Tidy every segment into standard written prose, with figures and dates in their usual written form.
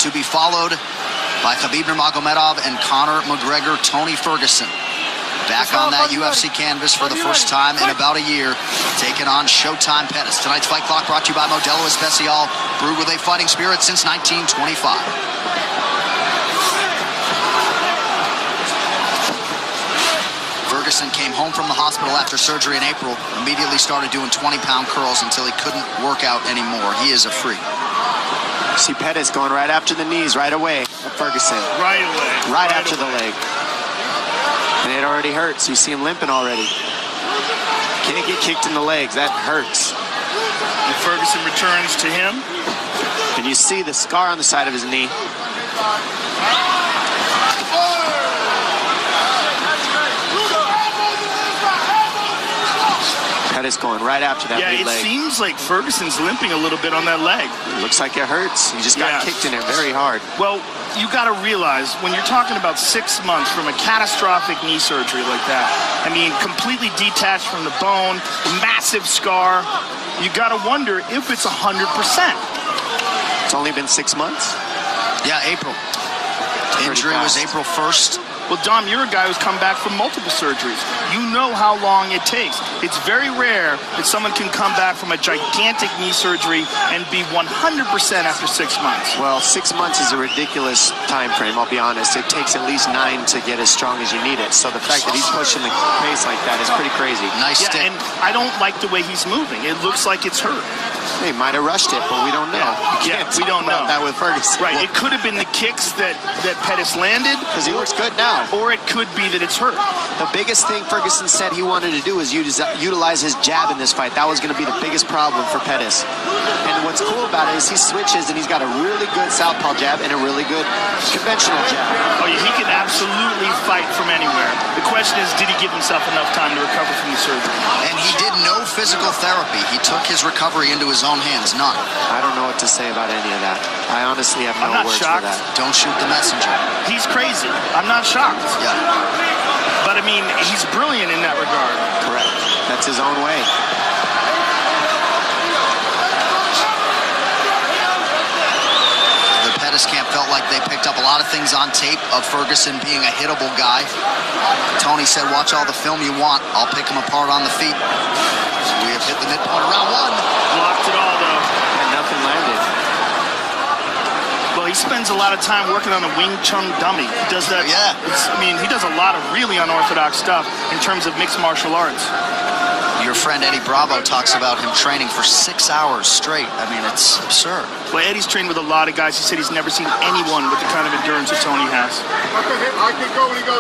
to be followed by Khabib Nurmagomedov and Conor McGregor. Tony Ferguson back on that UFC canvas for the first time in about a year, taking on Showtime Pettis. Tonight's Fight Clock brought to you by Modelo Especial, brewed with a fighting spirit since 1925. Ferguson came home from the hospital after surgery in April, immediately started doing 20-pound curls until he couldn't work out anymore. He is a freak. See Pettis going right after the knees right away at Ferguson. Right away. Right after the leg. And it already hurts. You see him limping already. Can't get kicked in the legs. That hurts. And Ferguson returns to him. And you see the scar on the side of his knee. Pettis going right after that lead leg. Yeah, it seems like Ferguson's limping a little bit on that leg. It looks like it hurts. He just got kicked in it very hard. Well, you got to realize when you're talking about 6 months from a catastrophic knee surgery like that, I mean, completely detached from the bone, massive scar, you got to wonder if it's 100%. It's only been 6 months? Yeah, April. Injury was April 1st. Well, Dom, you're a guy who's come back from multiple surgeries. You know how long it takes. It's very rare that someone can come back from a gigantic knee surgery and be 100% after 6 months. Well, 6 months is a ridiculous time frame, I'll be honest. It takes at least 9 to get as strong as you need it. So the fact that he's pushing the pace like that is pretty crazy. Nice stick. And I don't like the way he's moving. It looks like it's hurt. They might have rushed it, but we don't know. We don't know that with Ferguson. Right, it could have been the kicks that Pettis landed. Because he looks good now. Or it could be that it's hurt. The biggest thing Ferguson said he wanted to do is utilize his jab in this fight. That was going to be the biggest problem for Pettis. And what's cool about it is he switches and he's got a really good southpaw jab and a really good conventional jab. Oh, yeah, he can absolutely fight from anywhere. The question is, did he give himself enough time to recover from the surgery? And he did no physical therapy. He took his recovery into his own hands. None. I don't know what to say about any of that. I honestly have no words for that. Don't shoot the messenger. He's crazy. I'm not shocked. Yeah. But, I mean, he's brilliant in that regard. Correct. That's his own way. The Pettis camp felt like they picked up a lot of things on tape of Ferguson being a hittable guy. Tony said, watch all the film you want. I'll pick him apart on the feet. We have hit the midpoint of round 1. Blocked it all, though. And nothing landed. Well, he spends a lot of time working on a Wing Chun dummy. He does that. Yeah. I mean, he does a lot of really unorthodox stuff in terms of mixed martial arts. Your friend Eddie Bravo talks about him training for 6 hours straight. I mean, it's absurd. Well, Eddie's trained with a lot of guys. He said he's never seen anyone with the kind of endurance that Tony has.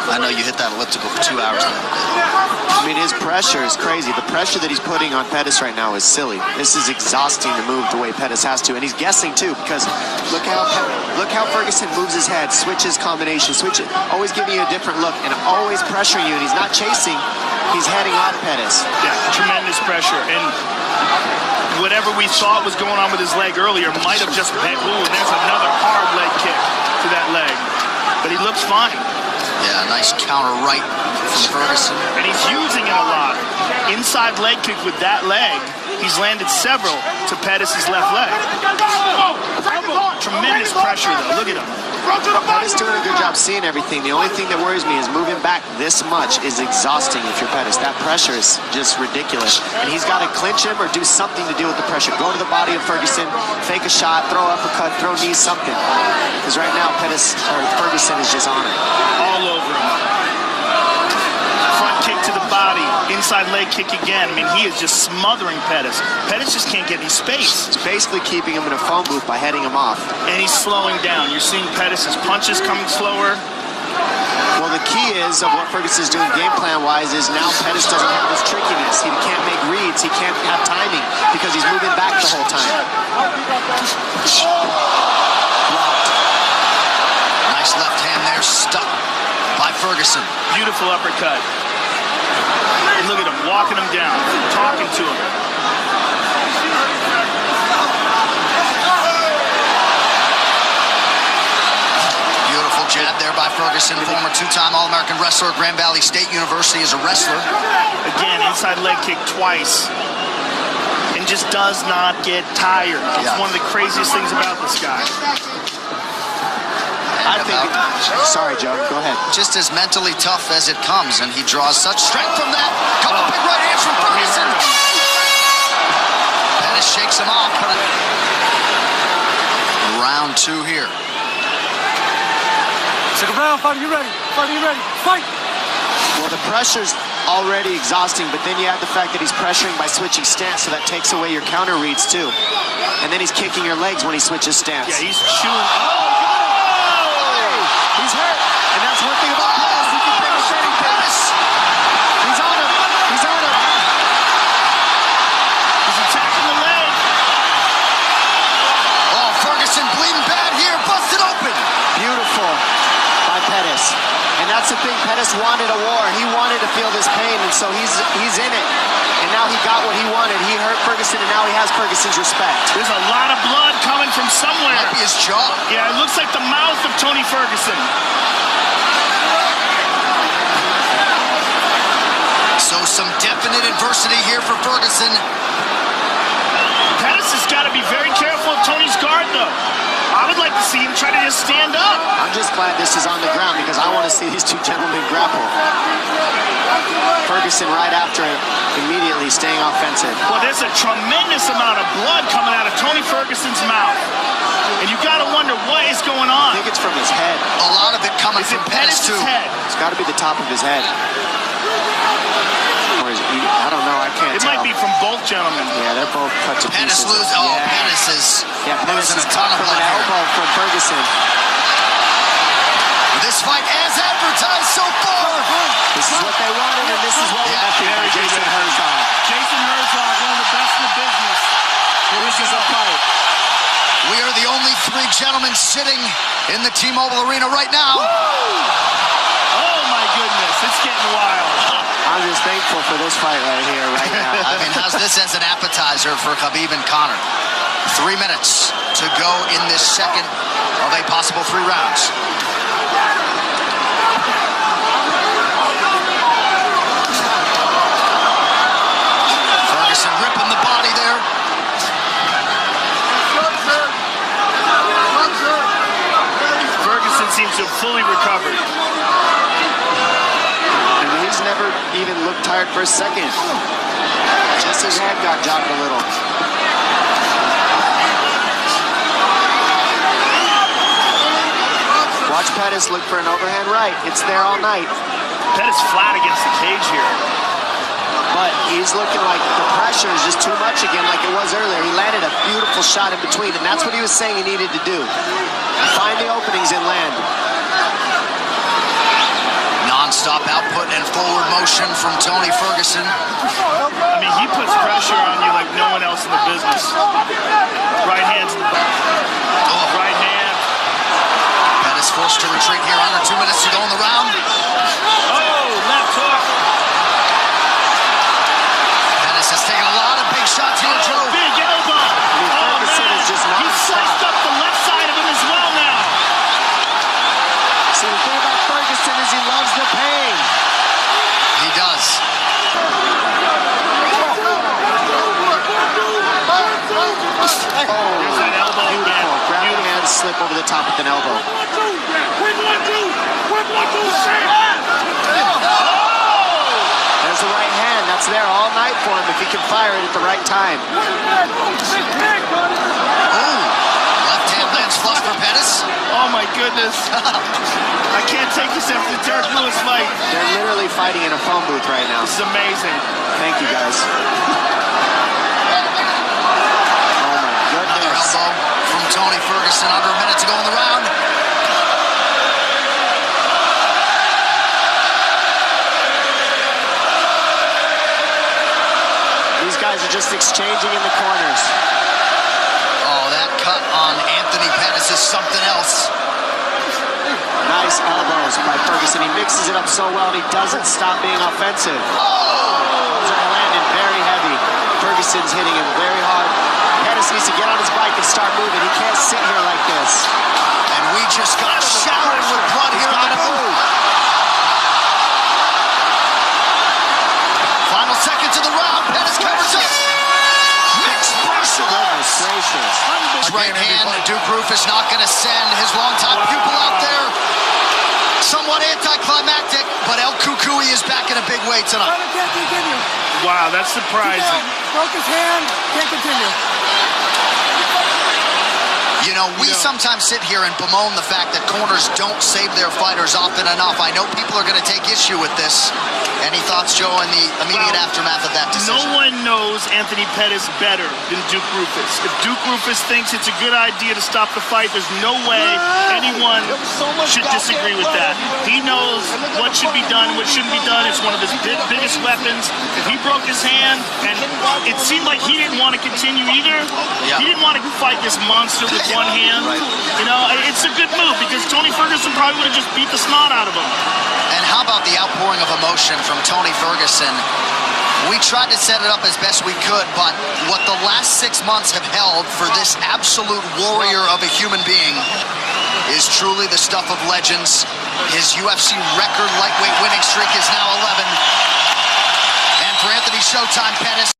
I know you hit that elliptical for 2 hours the other day. I mean, his pressure is crazy. The pressure that he's putting on Pettis right now is silly. This is exhausting to move the way Pettis has to. And he's guessing, too, because look how Ferguson moves his head, switches combination, switches, always giving you a different look, and always pressuring you. And he's not chasing. He's heading off Pettis. Yeah, tremendous pressure. And whatever we thought was going on with his leg earlier might have just been, ooh, and there's another hard leg kick to that leg. But he looks fine. Yeah, nice counter right from Ferguson. And he's using it a lot. Inside leg kick with that leg. He's landed several to Pettis' left leg. Tremendous pressure, though. Look at him. Pettis doing a good job seeing everything. The only thing that worries me is moving back this much is exhausting if you're Pettis. That pressure is just ridiculous. And he's got to clinch him or do something to deal with the pressure. Go to the body of Ferguson, fake a shot, throw uppercut, throw knees, something. Because right now, Ferguson is just on it. All over him. Front kick to the body. Inside leg kick again. I mean, he is just smothering Pettis. Pettis just can't get any space. He's basically keeping him in a phone booth by heading him off. And he's slowing down. You're seeing Pettis' punches coming slower. Well, the key is of what Ferguson's doing game plan-wise is now Pettis doesn't have his trickiness. He can't make reads. He can't have timing because he's moving back the whole time. Blocked. Nice left hand there, stuck by Ferguson. Beautiful uppercut. And look at him, walking him down, talking to him. Beautiful jab there by Ferguson, former two-time All-American wrestler, Grand Valley State University as a wrestler. Again, inside leg kick twice. And just does not get tired. It's one of the craziest things about this guy. Sorry, Joe. Go ahead. Just as mentally tough as it comes, and he draws such strength from that. Couple big right hands from Ferguson. Pettis shakes him off. Round 2 here. Second round, fighter, you ready? Fighter, you ready? Fight! Well, the pressure's already exhausting, but then you add the fact that he's pressuring by switching stance, so that takes away your counter reads too. And then he's kicking your legs when he switches stance. Yeah, he's chewing. He's hurt, and that's one thing about Pettis. He can finish anything. He's on him. He's on him. He's attacking the leg. Oh, Ferguson bleeding bad here. Busted open. Beautiful by Pettis. And that's the thing, Pettis wanted a war. He wanted to feel this pain, and so he's in it. And now he got what he wanted. He hurt Ferguson, and now he has Ferguson's respect. There's a lot of blood coming from somewhere. Might be his jaw. Yeah, it looks like the mouth of Tony Ferguson. So some definite adversity here for Ferguson. Pettis has got to be very careful of Tony's guard, though. I would like to see him try to just stand up. I'm just glad this is on the ground because I want to see these two gentlemen grapple. Ferguson right after it, immediately staying offensive. Well, there's a tremendous amount of blood coming out of Tony Ferguson's mouth. And you got to wonder what is going on. I think it's from his head. A lot of it coming Is from it Pettis, too. head? It's got to be the top of his head. Or is he, I don't know, I can't It tell. might be from both gentlemen. Yeah, they're both cut to Pettis pieces. loses. Oh, Yeah. Pettis is Pettis losing is a ton cut of from blood an here. elbow from Ferguson. This fight as advertised so far. This is what they wanted, and this is what we're having by Jason Herzog. Jason Herzog, one of the best in the business. This is a fight. We are the only 3 gentlemen sitting in the T-Mobile Arena right now. Oh, my goodness. It's getting wild. I'm just thankful for this fight right here, right now. I mean, how's this as an appetizer for Khabib and Conor? 3 minutes to go in this second of a possible 3 rounds. Ferguson ripping the body there. Ferguson seems to have fully recovered. And he's never even looked tired for a second. Just his head got jogged a little. Watch Pettis look for an overhand right. It's there all night. Pettis flat against the cage here. But he's looking like the pressure is just too much again like it was earlier. He landed a beautiful shot in between, and that's what he was saying he needed to do. Find the openings and land. Non-stop output and forward motion from Tony Ferguson. I mean, he puts pressure on you like no one else in the business. Right hand to the back. Oh. Right hand. Pettis forced to retreat here. Under 2 minutes to go in the round. Oh, left hook. Pettis has taken a lot of big shots here, Joe. Oh, big elbow. Ferguson is just He sliced up the left side of him as well now. See, the thing about Ferguson is he loves the pain. He does. There's that elbow again. Beautiful. Grab the hand, slip over the top with an elbow. There's the right hand. That's there all night for him if he can fire it at the right time. Oh, left hand lands flush for Pettis. Oh, my goodness. I can't take this after the Derek Lewis fight. They're literally fighting in a phone booth right now. This is amazing. Thank you, guys. Another elbow from Tony Ferguson. Under a minute to go in the round. These guys are just exchanging in the corners. Oh, that cut on Anthony Pettis is something else. Nice elbows by Ferguson. He mixes it up so well, and he doesn't stop being offensive. Those are landing very heavy. Ferguson's hitting him very hard. Pettis needs to get on his bike and start moving. He can't sit here like this. And we just got showered with blood here. Gotta move. Final seconds of the round. Pettis covers up. Mixed pressure. Goodness gracious. Right hand. Duke Roufus not going to send his longtime pupil out there. somewhat anticlimactic, but El Kukui is back in a big way tonight. Can't continue. Wow, that's surprising. Broke his hand, can't continue. You know, we sometimes sit here and bemoan the fact that corners don't save their fighters often enough. I know people are going to take issue with this. Any thoughts, Joe, in the immediate aftermath of that decision? No one knows Anthony Pettis better than Duke Roufus. If Duke Roufus thinks it's a good idea to stop the fight, there's no way anyone should disagree with that. He knows what should be done, what shouldn't be done. It's one of his biggest weapons. If he broke his hand, and it seemed like he didn't want to continue either. Yeah. He didn't want to fight this monster with one hand. You know, it's a good move because Tony Ferguson probably would have just beat the snot out of him. And how about the outpouring of emotion from Tony Ferguson? We tried to set it up as best we could, but what the last 6 months have held for this absolute warrior of a human being is truly the stuff of legends. His UFC record lightweight winning streak is now 11. And for Anthony Showtime Pettis,